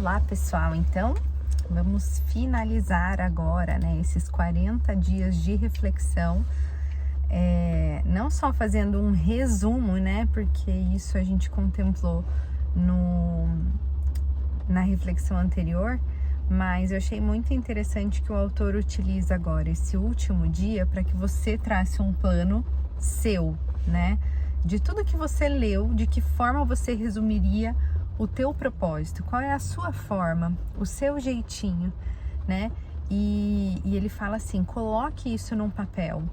Olá, pessoal. Então, vamos finalizar agora, né, esses 40 dias de reflexão, não só fazendo um resumo, né, porque isso a gente contemplou na reflexão anterior, mas eu achei muito interessante que o autor utiliza agora esse último dia para que você trace um plano seu, né, de tudo que você leu, de que forma você resumiria o teu propósito, qual é a sua forma, o seu jeitinho, né? E ele fala assim, coloque isso num papel,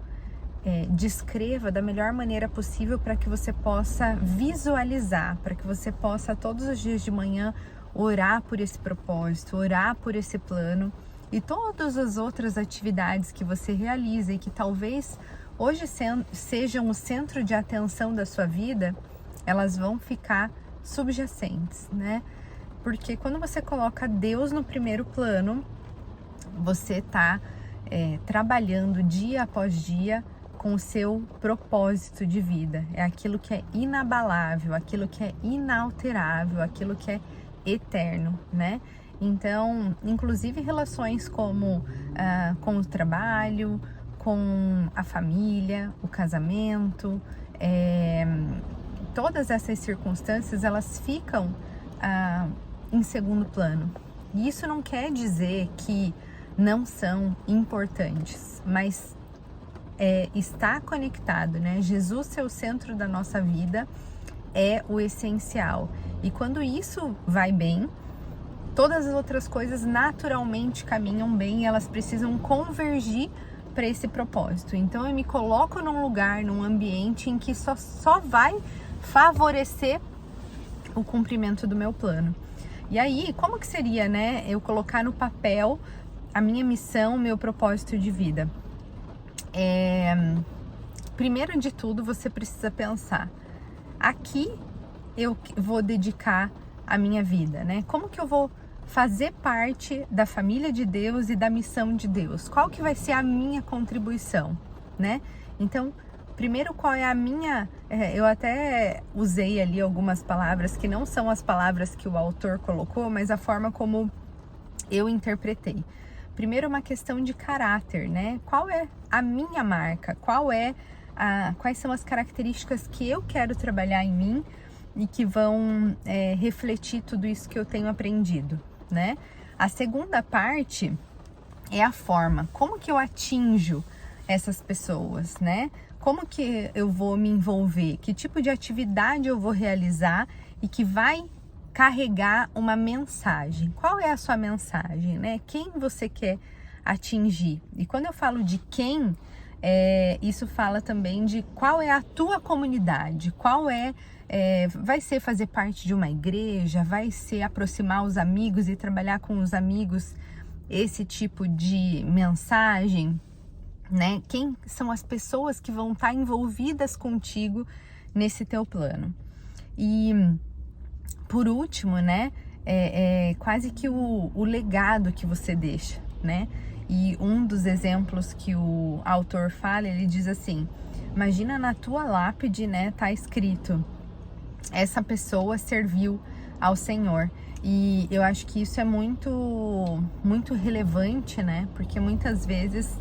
descreva da melhor maneira possível para que você possa visualizar, para que você possa todos os dias de manhã orar por esse propósito, orar por esse plano e todas as outras atividades que você realiza e que talvez hoje sejam o centro de atenção da sua vida, elas vão ficar subjacentes, né? Porque quando você coloca Deus no primeiro plano, você está trabalhando dia após dia com o seu propósito de vida. É aquilo que é inabalável, aquilo que é inalterável, aquilo que é eterno, né? Então, inclusive relações como com o trabalho, com a família, o casamento, todas essas circunstâncias, elas ficam em segundo plano. E isso não quer dizer que não são importantes, mas está conectado, né? Jesus ser o centro da nossa vida é o essencial. E quando isso vai bem, todas as outras coisas naturalmente caminham bem e elas precisam convergir para esse propósito. Então eu me coloco num lugar, num ambiente em que só vai favorecer o cumprimento do meu plano. E aí, como que seria, né, eu colocar no papel a minha missão, o meu propósito de vida? Primeiro de tudo, você precisa pensar, aqui eu vou dedicar a minha vida, né? Como que eu vou fazer parte da família de Deus e da missão de Deus? Qual que vai ser a minha contribuição, né? Então, primeiro, qual é a minha... eu até usei ali algumas palavras que não são as palavras que o autor colocou, mas a forma como eu interpretei. Primeiro, uma questão de caráter, né? Qual é a minha marca? Quais são as características que eu quero trabalhar em mim e que vão refletir tudo isso que eu tenho aprendido, né? A segunda parte é a forma. Como que eu atinjo essas pessoas, né? Como que eu vou me envolver? Que tipo de atividade eu vou realizar e que vai carregar uma mensagem? Qual é a sua mensagem, né? Quem você quer atingir? E quando eu falo de quem, isso fala também de qual é a tua comunidade, vai ser fazer parte de uma igreja, vai ser aproximar os amigos e trabalhar com os amigos esse tipo de mensagem, né? Quem são as pessoas que vão estar envolvidas contigo nesse teu plano? E por último, né, quase que o legado que você deixa, né? E um dos exemplos que o autor fala, ele diz assim, imagina na tua lápide, né, tá escrito, essa pessoa serviu ao Senhor. E eu acho que isso é muito, muito relevante, né? Porque muitas vezes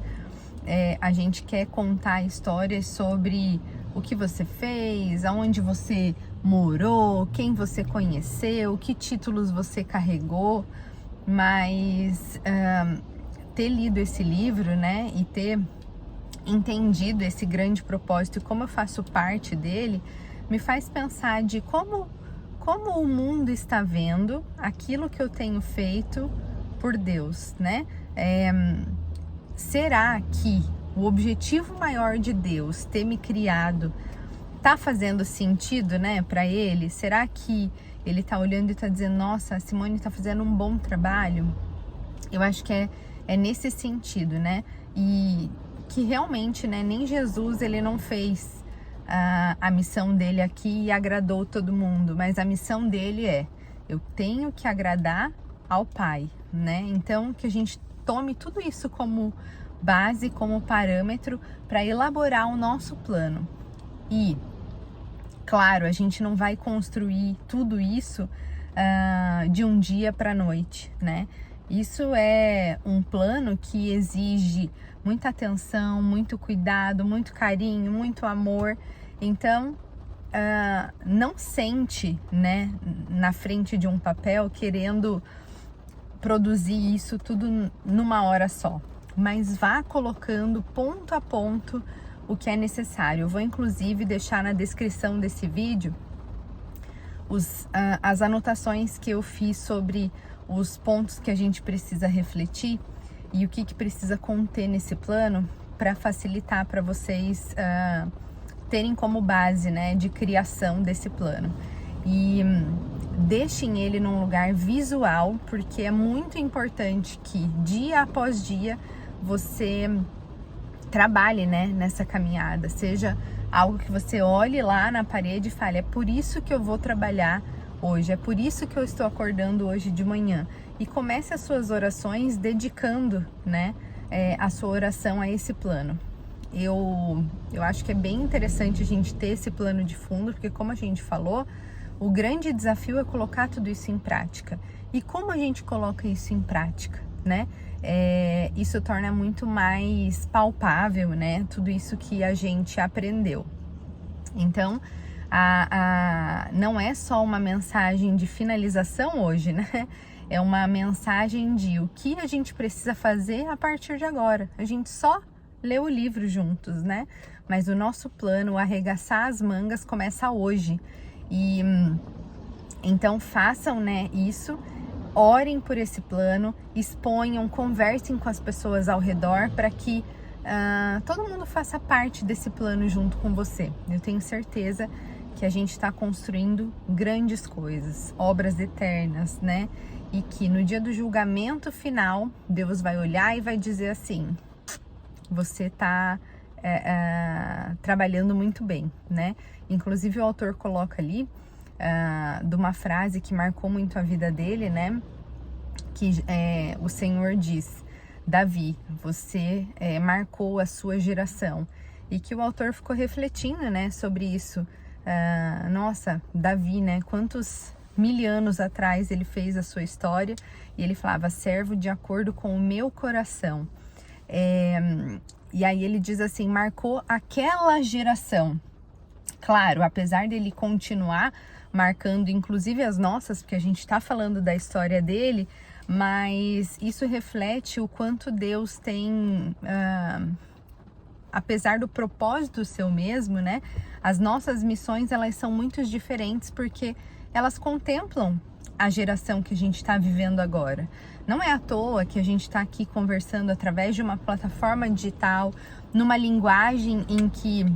a gente quer contar histórias sobre o que você fez, aonde você morou, quem você conheceu, que títulos você carregou, mas ter lido esse livro, né, e ter entendido esse grande propósito e como eu faço parte dele, me faz pensar de como o mundo está vendo aquilo que eu tenho feito por Deus, né? Será que o objetivo maior de Deus ter me criado tá fazendo sentido, né, para ele? Será que ele tá olhando e tá dizendo, nossa, a Simone tá fazendo um bom trabalho? Eu acho que é nesse sentido, né? E que realmente, né, nem Jesus, ele não fez a missão dele aqui e agradou todo mundo, mas a missão dele eu tenho que agradar ao Pai, né? Então, que a gente tome tudo isso como base, como parâmetro para elaborar o nosso plano. E, claro, a gente não vai construir tudo isso de um dia para a noite, né? Isso é um plano que exige muita atenção, muito cuidado, muito carinho, muito amor. Então, não sente, né, na frente de um papel querendo produzir isso tudo numa hora só, mas vá colocando ponto a ponto o que é necessário. Eu vou inclusive deixar na descrição desse vídeo as anotações que eu fiz sobre os pontos que a gente precisa refletir e o que precisa conter nesse plano para facilitar para vocês terem como base, né, de criação desse plano. E deixem ele num lugar visual, porque é muito importante que dia após dia você trabalhe, né, nessa caminhada, seja algo que você olhe lá na parede e fale, é por isso que eu vou trabalhar hoje, é por isso que eu estou acordando hoje de manhã. E comece as suas orações dedicando, né, a sua oração a esse plano. Eu acho que é bem interessante a gente ter esse plano de fundo, porque como a gente falou, o grande desafio é colocar tudo isso em prática. E como a gente coloca isso em prática, né? Isso torna muito mais palpável, né? Tudo isso que a gente aprendeu. Então, não é só uma mensagem de finalização hoje, né? É uma mensagem de o que a gente precisa fazer a partir de agora. A gente só lê o livro juntos, né? Mas o nosso plano, o arregaçar as mangas, começa hoje. E então façam, né, isso, orem por esse plano, exponham, conversem com as pessoas ao redor para que todo mundo faça parte desse plano junto com você. Eu tenho certeza que a gente está construindo grandes coisas, obras eternas, né? E que no dia do julgamento final, Deus vai olhar e vai dizer assim, você está trabalhando muito bem, né? Inclusive o autor coloca ali de uma frase que marcou muito a vida dele, né? Que o Senhor diz, Davi, você marcou a sua geração. E que o autor ficou refletindo, né, sobre isso. Nossa, Davi, né? Quantos mil anos atrás ele fez a sua história. E ele falava, servo de acordo com o meu coração. E aí ele diz assim, marcou aquela geração. Claro, apesar dele continuar marcando, inclusive as nossas, porque a gente está falando da história dele, mas isso reflete o quanto Deus tem, apesar do propósito seu mesmo, né? As nossas missões, elas são muito diferentes porque elas contemplam a geração que a gente está vivendo agora. Não é à toa que a gente está aqui conversando através de uma plataforma digital, numa linguagem em que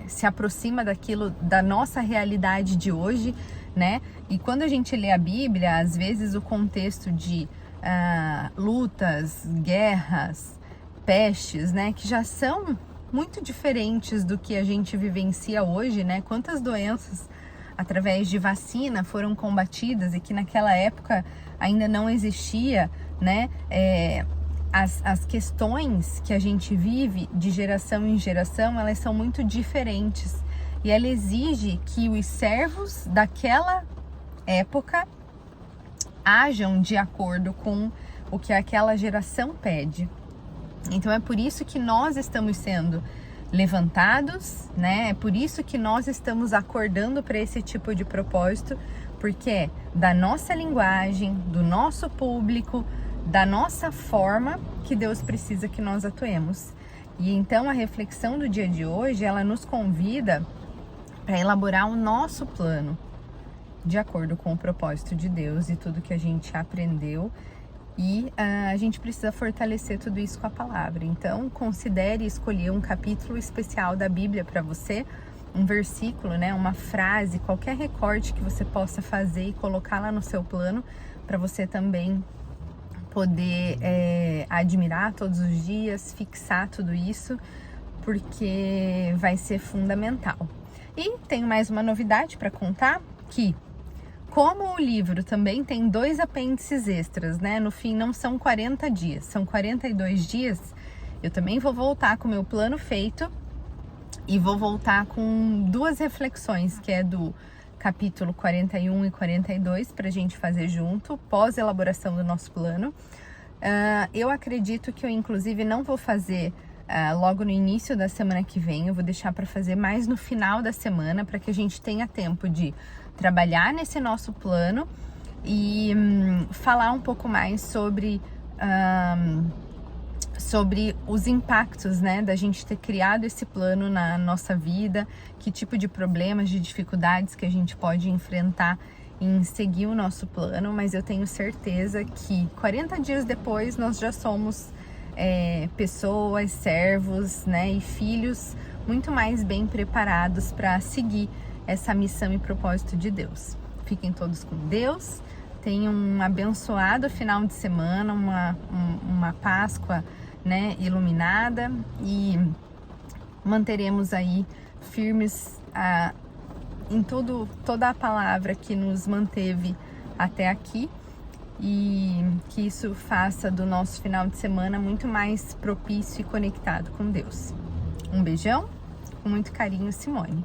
se aproxima daquilo, da nossa realidade de hoje, né? E quando a gente lê a Bíblia, às vezes o contexto de lutas, guerras, pestes, né? Que já são muito diferentes do que a gente vivencia hoje, né? Quantas doenças através de vacina foram combatidas e que naquela época ainda não existia, né? As questões que a gente vive de geração em geração, elas são muito diferentes. E ela exige que os servos daquela época ajam de acordo com o que aquela geração pede. Então é por isso que nós estamos sendo levantados, né? É por isso que nós estamos acordando para esse tipo de propósito, porque é da nossa linguagem, do nosso público, da nossa forma que Deus precisa que nós atuemos. E então a reflexão do dia de hoje, ela nos convida para elaborar o nosso plano de acordo com o propósito de Deus e tudo que a gente aprendeu. E a gente precisa fortalecer tudo isso com a palavra. Então, considere escolher um capítulo especial da Bíblia para você, um versículo, né, uma frase, qualquer recorte que você possa fazer e colocar lá no seu plano, para você também poder admirar todos os dias, fixar tudo isso, porque vai ser fundamental. E tenho mais uma novidade para contar, que como o livro também tem 2 apêndices extras, né? No fim não são 40 dias, são 42 dias. Eu também vou voltar com o meu plano feito e vou voltar com 2 reflexões, que é do capítulo 41 e 42 para a gente fazer junto, pós elaboração do nosso plano. Eu acredito que eu inclusive não vou fazer logo no início da semana que vem, eu vou deixar para fazer mais no final da semana, para que a gente tenha tempo de trabalhar nesse nosso plano e falar um pouco mais sobre os impactos, né, da gente ter criado esse plano na nossa vida, que tipo de problemas, de dificuldades que a gente pode enfrentar em seguir o nosso plano, mas eu tenho certeza que 40 dias depois nós já somos pessoas, servos, né, e filhos muito mais bem preparados para seguir essa missão e propósito de Deus. Fiquem todos com Deus, tenham um abençoado final de semana, uma Páscoa, né, iluminada, e manteremos aí firmes em toda a palavra que nos manteve até aqui, e que isso faça do nosso final de semana muito mais propício e conectado com Deus. Um beijão, com muito carinho, Simone.